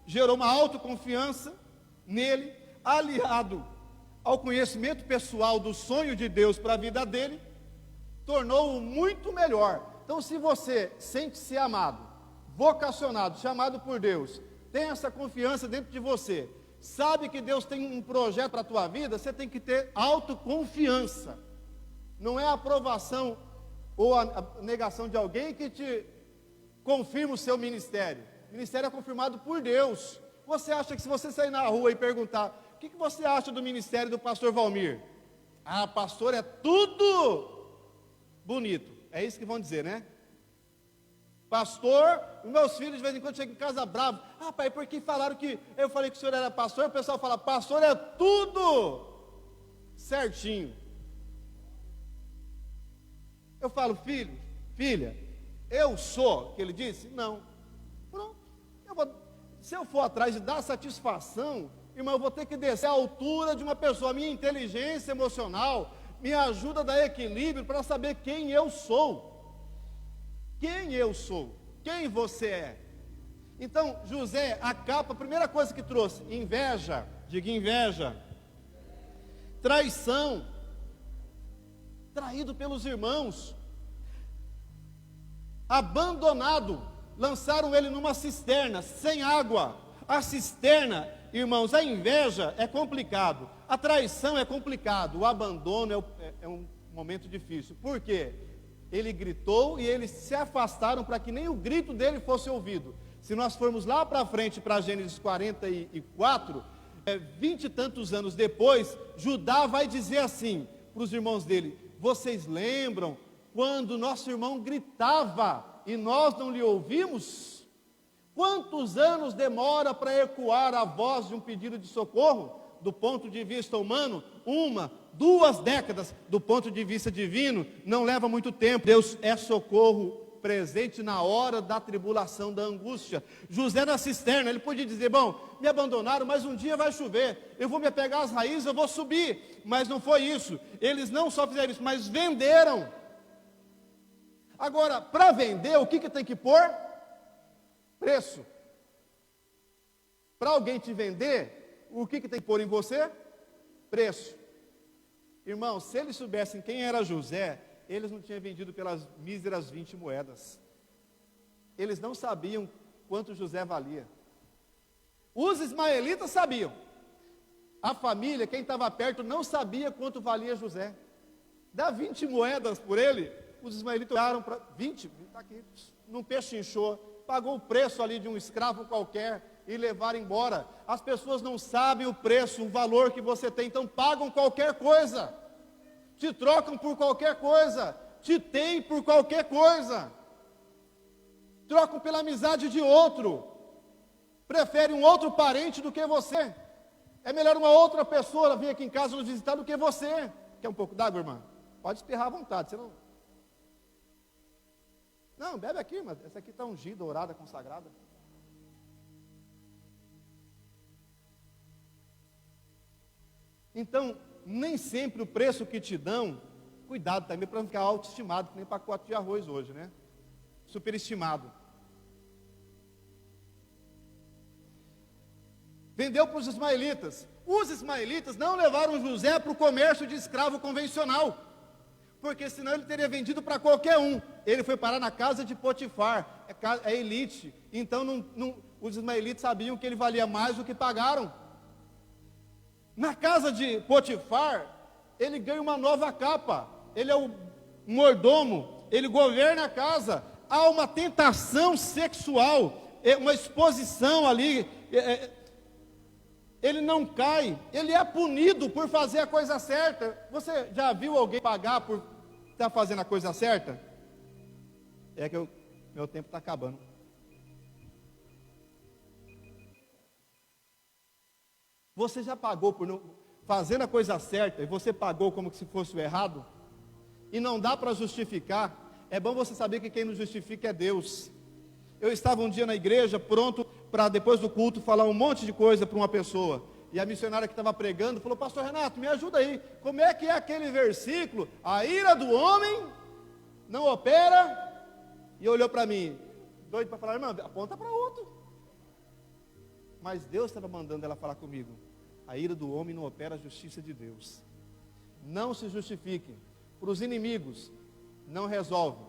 gerou uma autoconfiança nele, aliado ao conhecimento pessoal do sonho de Deus para a vida dele, tornou-o muito melhor. Então, se você sente-se amado, vocacionado, chamado por Deus, tem essa confiança dentro de você, sabe que Deus tem um projeto para a tua vida, você tem que ter autoconfiança. Não é a aprovação ou a negação de alguém que te confirma o seu ministério. O ministério é confirmado por Deus. Você acha que se você sair na rua e perguntar, o que você acha do ministério do pastor Valmir? Ah, pastor é tudo bonito, é isso que vão dizer, né? Pastor, os meus filhos de vez em quando chegam em casa bravos. Ah, pai, porque falaram que eu falei que o senhor era pastor, o pessoal fala, pastor é tudo certinho. Eu falo, filho, filha, eu sou, que ele disse? Não. Pronto, se eu for atrás de dar satisfação, irmão, eu vou ter que descer à altura de uma pessoa, minha inteligência emocional me ajuda a dar equilíbrio para saber quem eu sou. Quem eu sou? Quem você é? Então, José, a capa, a primeira coisa que trouxe, inveja, diga inveja, traição, traído pelos irmãos, abandonado, lançaram ele numa cisterna, sem água. A cisterna, irmãos, a inveja é complicado, a traição é complicado, o abandono é um momento difícil. Por quê? Ele gritou e eles se afastaram para que nem o grito dele fosse ouvido. Se nós formos lá para frente, para Gênesis 44, 20 e tantos anos depois, Judá vai dizer assim para os irmãos dele: vocês lembram quando nosso irmão gritava e nós não lhe ouvimos? Quantos anos demora para ecoar a voz de um pedido de socorro? Do ponto de vista humano, 1, 2 décadas. Do ponto de vista divino, não leva muito tempo. Deus é socorro presente na hora da tribulação, da angústia. José na cisterna, ele podia dizer: bom, me abandonaram, mas um dia vai chover, eu vou me apegar às raízes, eu vou subir. Mas não foi isso. Eles não só fizeram isso, mas venderam. Agora, para vender, o que tem que pôr? Preço. Para alguém te vender, o que tem que pôr em você? Preço. Irmãos, se eles soubessem quem era José, eles não tinham vendido pelas míseras 20 moedas. Eles não sabiam quanto José valia. Os ismaelitas sabiam. A família, quem estava perto, não sabia quanto valia José. Dá 20 moedas por ele. Os ismaelitas daram para 20, está aqui, num pechinchou, pagou o preço ali de um escravo qualquer e levaram embora. As pessoas não sabem o preço, o valor que você tem, então pagam qualquer coisa, te trocam por qualquer coisa, te têm por qualquer coisa, trocam pela amizade de outro, preferem um outro parente do que você. É melhor uma outra pessoa vir aqui em casa nos visitar do que você. Quer um pouco d'água, irmã? Pode espirrar à vontade, você não... Não, bebe aqui, mas essa aqui está ungida, dourada, consagrada. Então, nem sempre o preço que te dão, cuidado também para não ficar autoestimado, que nem pacote de arroz hoje, né? Superestimado. Vendeu para os ismaelitas. Os ismaelitas não levaram José para o comércio de escravo convencional, porque senão ele teria vendido para qualquer um. Ele foi parar na casa de Potifar, é elite. Então os ismaelitas sabiam que ele valia mais do que pagaram. Na casa de Potifar, ele ganha uma nova capa. Ele é o mordomo, ele governa a casa. Há uma tentação sexual, uma exposição ali. Ele não cai, ele é punido por fazer a coisa certa. Você já viu alguém pagar por estar fazendo a coisa certa? É que meu tempo está acabando. Você já pagou por não fazendo a coisa certa e você pagou como se fosse o errado? E não dá para justificar. É bom você saber que quem nos justifica é Deus. Eu estava um dia na igreja pronto para depois do culto falar um monte de coisa para uma pessoa. E a missionária que estava pregando falou: pastor Renato, me ajuda aí. Como é que é aquele versículo? A ira do homem não opera. E olhou para mim, doido para falar: irmã, aponta para outro. Mas Deus estava mandando ela falar comigo. A ira do homem não opera a justiça de Deus. Não se justifique. Para os inimigos, não resolve.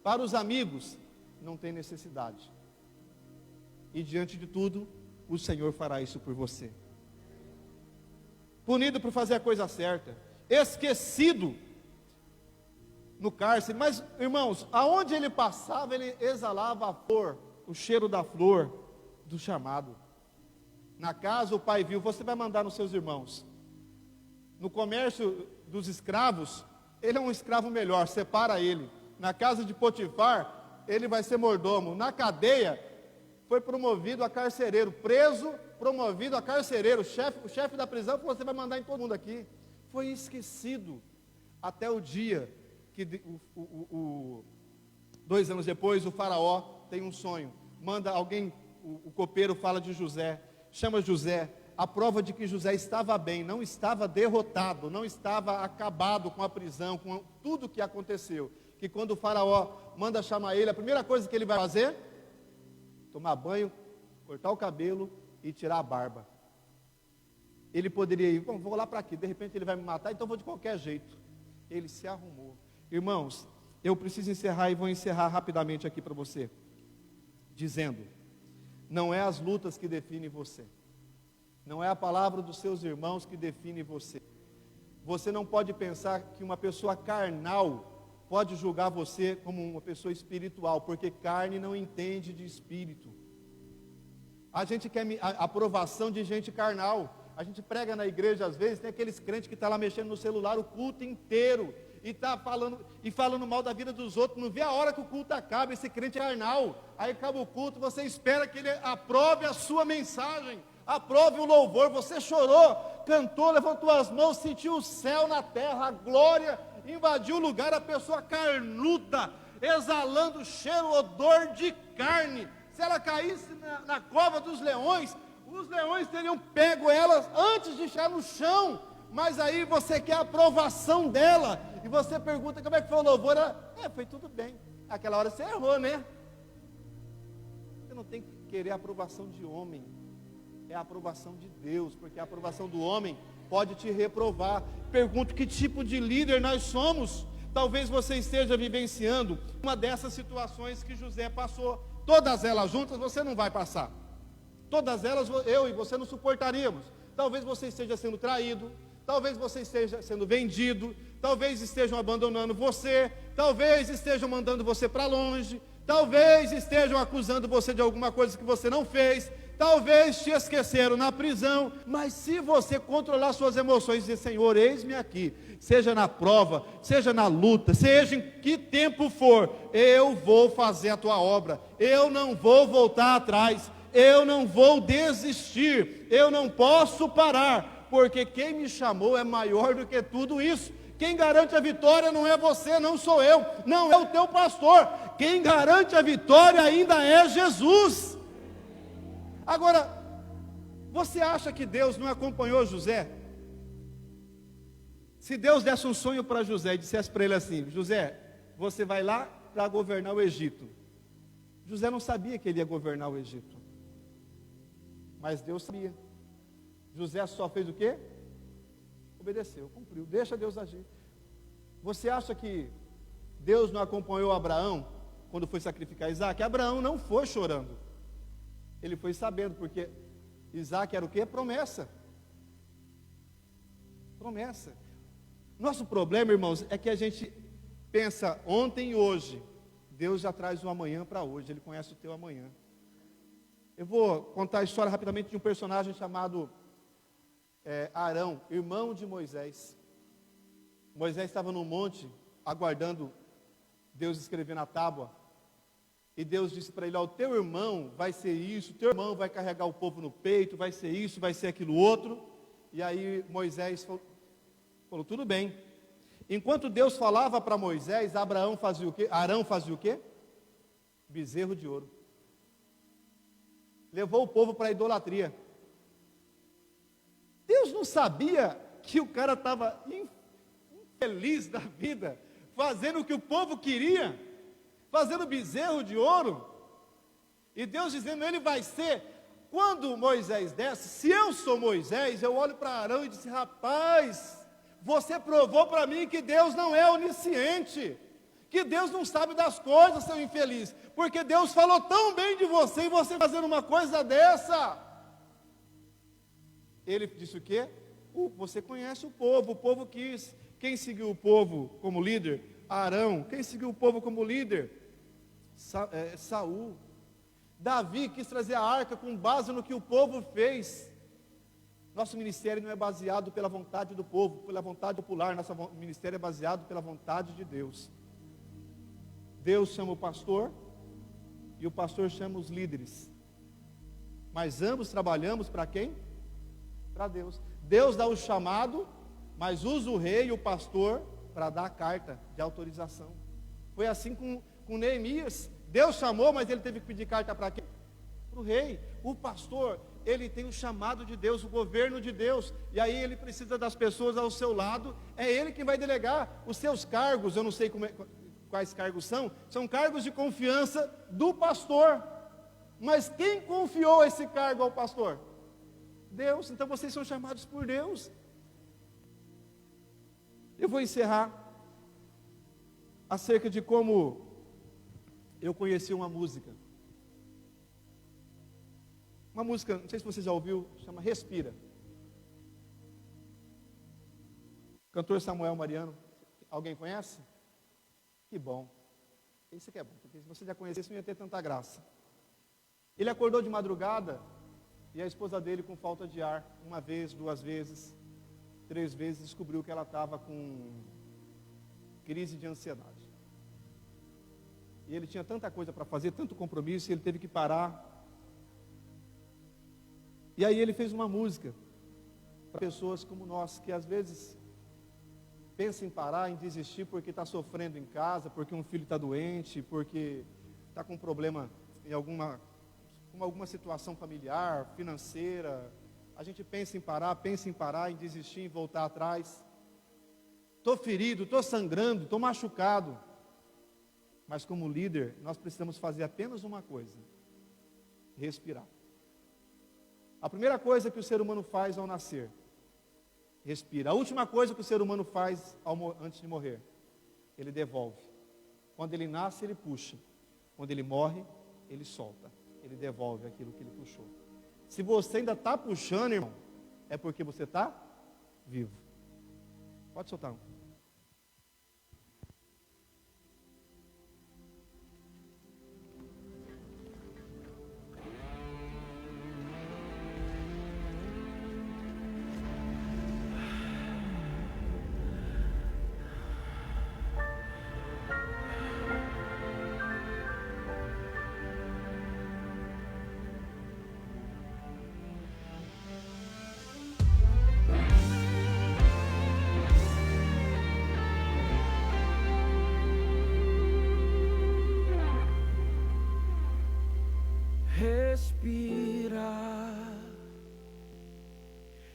Para os amigos, não tem necessidade. E diante de tudo, o Senhor fará isso por você. Punido por fazer a coisa certa, esquecido no cárcere, mas irmãos, aonde ele passava, ele exalava a flor, o cheiro da flor, do chamado. Na casa o pai viu, você vai mandar nos seus irmãos. No comércio dos escravos, ele é um escravo melhor, separa ele. Na casa de Potifar, ele vai ser mordomo. Na cadeia, foi promovido a carcereiro. Preso, promovido a carcereiro. O chefe da prisão falou: você vai mandar em todo mundo aqui. Foi esquecido até o dia que 2 anos depois o faraó tem um sonho. Manda alguém, o copeiro fala de José, chama José, a prova de que José estava bem, não estava derrotado, não estava acabado com a prisão, com tudo que aconteceu. Que quando o faraó manda chamar ele, a primeira coisa que ele vai fazer, tomar banho, cortar o cabelo e tirar a barba. Ele poderia ir, bom, vou lá para aqui, de repente ele vai me matar, então vou de qualquer jeito. Ele se arrumou. Irmãos, eu preciso encerrar e vou encerrar rapidamente aqui para você, dizendo, não é as lutas que definem você, não é a palavra dos seus irmãos que define você. Você não pode pensar que uma pessoa carnal pode julgar você como uma pessoa espiritual, porque carne não entende de espírito. A gente quer a aprovação de gente carnal. A gente prega na igreja às vezes, tem aqueles crentes que estão lá mexendo no celular o culto inteiro, e está falando mal da vida dos outros, não vê a hora que o culto acaba, esse crente é carnal. Aí acaba o culto, você espera que ele aprove a sua mensagem, aprove o louvor, você chorou, cantou, levantou as mãos, sentiu o céu na terra, a glória invadiu o lugar, a pessoa carnuda, exalando cheiro, odor de carne. Se ela caísse na cova dos leões, os leões teriam pego ela antes de chegar no chão. Mas aí você quer a aprovação dela, e você pergunta como é que foi o louvor. Ela, foi tudo bem. Aquela hora você errou, né? Você não tem que querer a aprovação de homem, é a aprovação de Deus, porque a aprovação do homem pode te reprovar. Pergunto que tipo de líder nós somos. Talvez você esteja vivenciando uma dessas situações que José passou. Todas elas juntas você não vai passar. Todas elas eu e você não suportaríamos. Talvez você esteja sendo traído, talvez você esteja sendo vendido, talvez estejam abandonando você, talvez estejam mandando você para longe, talvez estejam acusando você de alguma coisa que você não fez, talvez te esqueceram na prisão. Mas se você controlar suas emoções e dizer, Senhor, eis-me aqui, seja na prova, seja na luta, seja em que tempo for, eu vou fazer a tua obra, eu não vou voltar atrás, eu não vou desistir, eu não posso parar, porque quem me chamou é maior do que tudo isso. Quem garante a vitória não é você, não sou eu, não é o teu pastor. Quem garante a vitória ainda é Jesus. Agora, você acha que Deus não acompanhou José? Se Deus desse um sonho para José e dissesse para ele assim, José, você vai lá para governar o Egito. José não sabia que ele ia governar o Egito, mas Deus sabia. José só fez o quê? Obedeceu, cumpriu, deixa Deus agir. Você acha que Deus não acompanhou Abraão quando foi sacrificar Isaac? Abraão não foi chorando, ele foi sabendo, porque Isaac era o quê? Promessa. Promessa. Nosso problema, irmãos, é que a gente pensa ontem e hoje. Deus já traz o amanhã para hoje, Ele conhece o teu amanhã. Eu vou contar a história rapidamente de um personagem chamado Arão, irmão de Moisés. Moisés estava no monte, aguardando Deus escrever na tábua. E Deus disse para ele, o teu irmão vai ser isso, teu irmão vai carregar o povo no peito, vai ser isso, vai ser aquilo outro. E aí Moisés falou, tudo bem. Enquanto Deus falava para Moisés, Arão fazia o quê? Bezerro de ouro. Levou o povo para a idolatria. Deus não sabia que o cara estava infeliz da vida, fazendo o que o povo queria, fazendo bezerro de ouro. E Deus dizendo, ele vai ser. Quando Moisés desce, se eu sou Moisés, eu olho para Arão e disse, rapaz, você provou para mim que Deus não é onisciente, que Deus não sabe das coisas, seu infeliz, porque Deus falou tão bem de você e você fazendo uma coisa dessa. Ele disse o quê? Você conhece o povo quis. Quem seguiu o povo como líder? Arão. Quem seguiu o povo como líder? Saul. Davi quis trazer a arca com base no que o povo fez. Nosso ministério não é baseado pela vontade do povo, pela vontade popular. Nosso ministério é baseado pela vontade de Deus. Deus chama o pastor e o pastor chama os líderes. Mas ambos trabalhamos para quem? Para Deus. Deus dá o chamado, mas usa o rei e o pastor para dar a carta de autorização. Foi assim com Neemias. Deus chamou, mas ele teve que pedir carta para quem? Para o rei. O pastor, ele tem o chamado de Deus, o governo de Deus, e aí ele precisa das pessoas ao seu lado. É ele que vai delegar os seus cargos. Eu não sei quais cargos são cargos de confiança do pastor. Mas quem confiou esse cargo ao pastor? Deus. Então vocês são chamados por Deus. Eu vou encerrar acerca de como eu conheci uma música. Uma música, não sei se você já ouviu, chama Respira. Cantor Samuel Mariano. Alguém conhece? Que bom. Isso que é bom, porque se você já conhecesse, não ia ter tanta graça. Ele acordou de madrugada e a esposa dele com falta de ar, uma vez, 2 vezes, 3 vezes, descobriu que ela estava com crise de ansiedade. E ele tinha tanta coisa para fazer, tanto compromisso, e ele teve que parar. E aí ele fez uma música para pessoas como nós, que às vezes pensam em parar, em desistir porque está sofrendo em casa, porque um filho está doente, porque está com problema em alguma situação familiar, financeira. A gente pensa em parar, em desistir, em voltar atrás. Estou ferido, estou sangrando, estou machucado. Mas como líder, nós precisamos fazer apenas uma coisa: respirar. A primeira coisa que o ser humano faz ao nascer, respira. A última coisa que o ser humano faz antes de morrer, ele devolve. Quando ele nasce, ele puxa. Quando ele morre, ele solta. Ele devolve aquilo que ele puxou. Se você ainda está puxando, irmão, é porque você está vivo. Pode soltar um. Respira.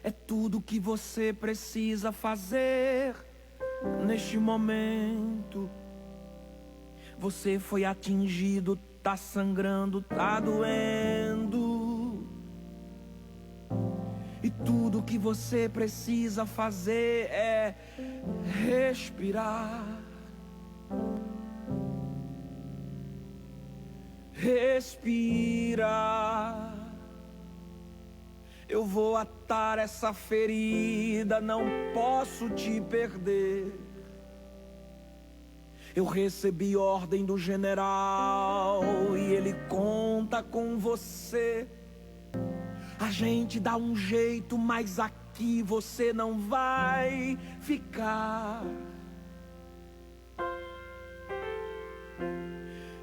É tudo que você precisa fazer neste momento. Você foi atingido, tá sangrando, tá doendo. E tudo que você precisa fazer é respirar. Respira. Eu vou atar essa ferida, não posso te perder. Eu recebi ordem do general e ele conta com você. A gente dá um jeito, mas aqui você não vai ficar.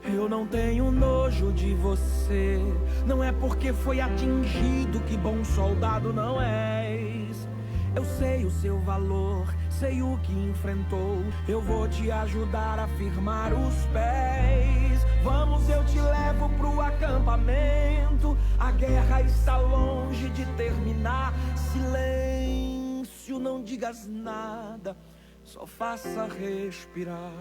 Eu não tenho nojo de você. Não é porque foi atingido que bom soldado não és. Eu sei o seu valor, sei o que enfrentou. Eu vou te ajudar a firmar os pés. Vamos, eu te levo pro acampamento. A guerra está longe de terminar. Silêncio, não digas nada, só faça respirar.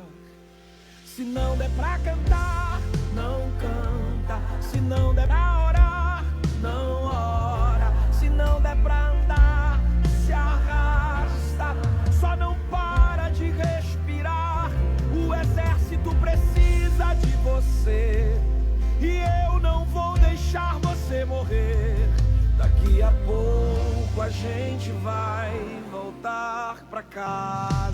Se não der pra cantar, não canta. Se não der pra orar, não ora. Se não der pra andar, se arrasta. Só não para de respirar. O exército precisa de você. E eu não vou deixar você morrer. Daqui a pouco a gente vai voltar pra casa.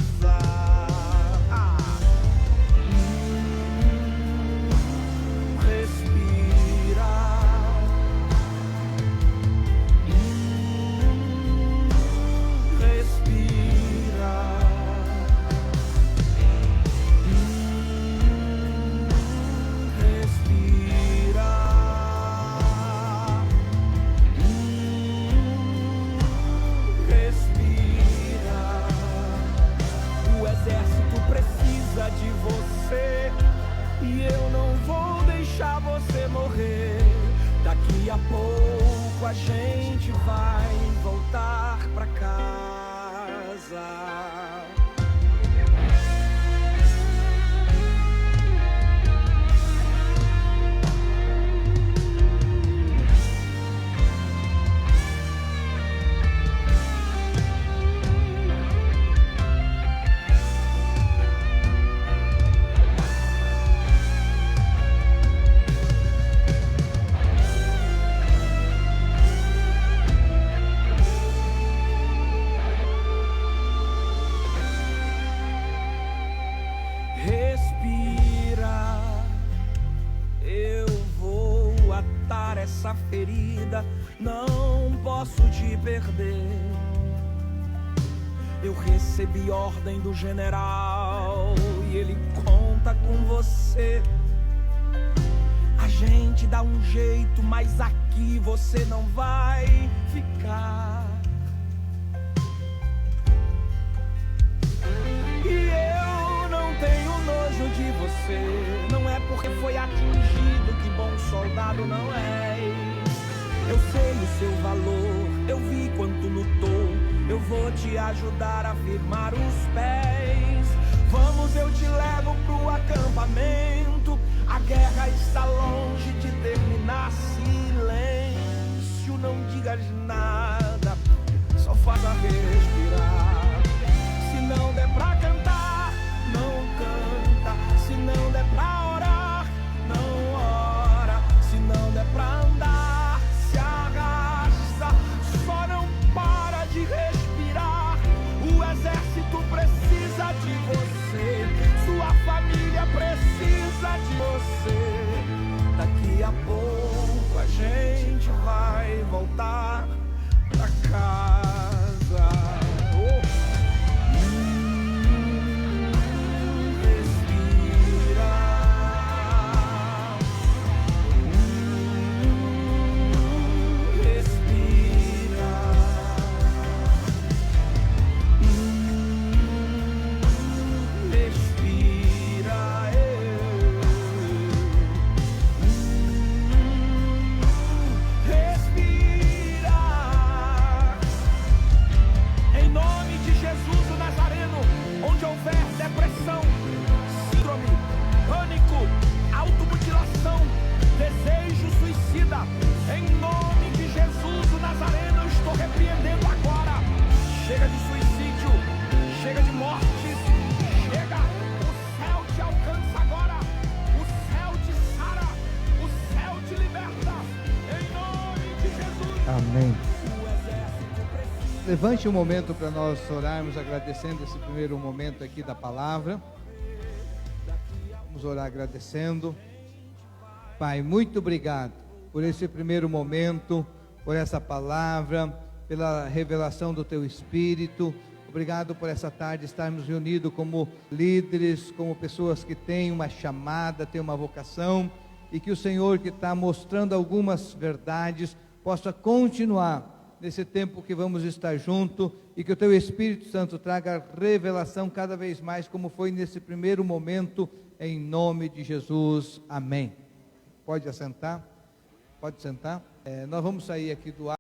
De você, e eu não vou deixar você morrer. Daqui a pouco a gente vai voltar pra casa. essa ferida, não posso te perder. Eu recebi ordem do general e ele conta com você. A gente dá um jeito, mas aqui você não vai ficar. E eu não tenho nojo de você, não é porque foi atingido que bom soldado não és. Eu sei o seu valor, eu vi quanto lutou, eu vou te ajudar a firmar os pés. Vamos, eu te levo pro acampamento, a guerra está longe de terminar. Silêncio, não digas nada, só faça respirar. Se não der pra cantar, não canta. Se não der pra orar, não ora. Se não der pra andar, se arrasta. Só não para de respirar. O exército precisa de você, sua família precisa de você. Daqui a pouco a gente vai voltar pra casa. Depressão, síndrome, pânico, automutilação, desejo suicida, em nome de Jesus o Nazareno, eu estou repreendendo agora. Chega de suicídio, chega de mortes, chega. O céu te alcança agora, o céu te sara, o céu te liberta, em nome de Jesus. Amém. Levante um momento para nós orarmos, agradecendo esse primeiro momento aqui da palavra. Vamos orar agradecendo. Pai, muito obrigado por esse primeiro momento, por essa palavra, pela revelação do Teu Espírito. Obrigado por essa tarde estarmos reunidos como líderes, como pessoas que têm uma chamada, têm uma vocação, e que o Senhor, que está mostrando algumas verdades, possa continuar nesse tempo que vamos estar junto, e que o Teu Espírito Santo traga revelação cada vez mais, como foi nesse primeiro momento, em nome de Jesus, amém. Pode assentar, pode sentar. Nós vamos sair aqui do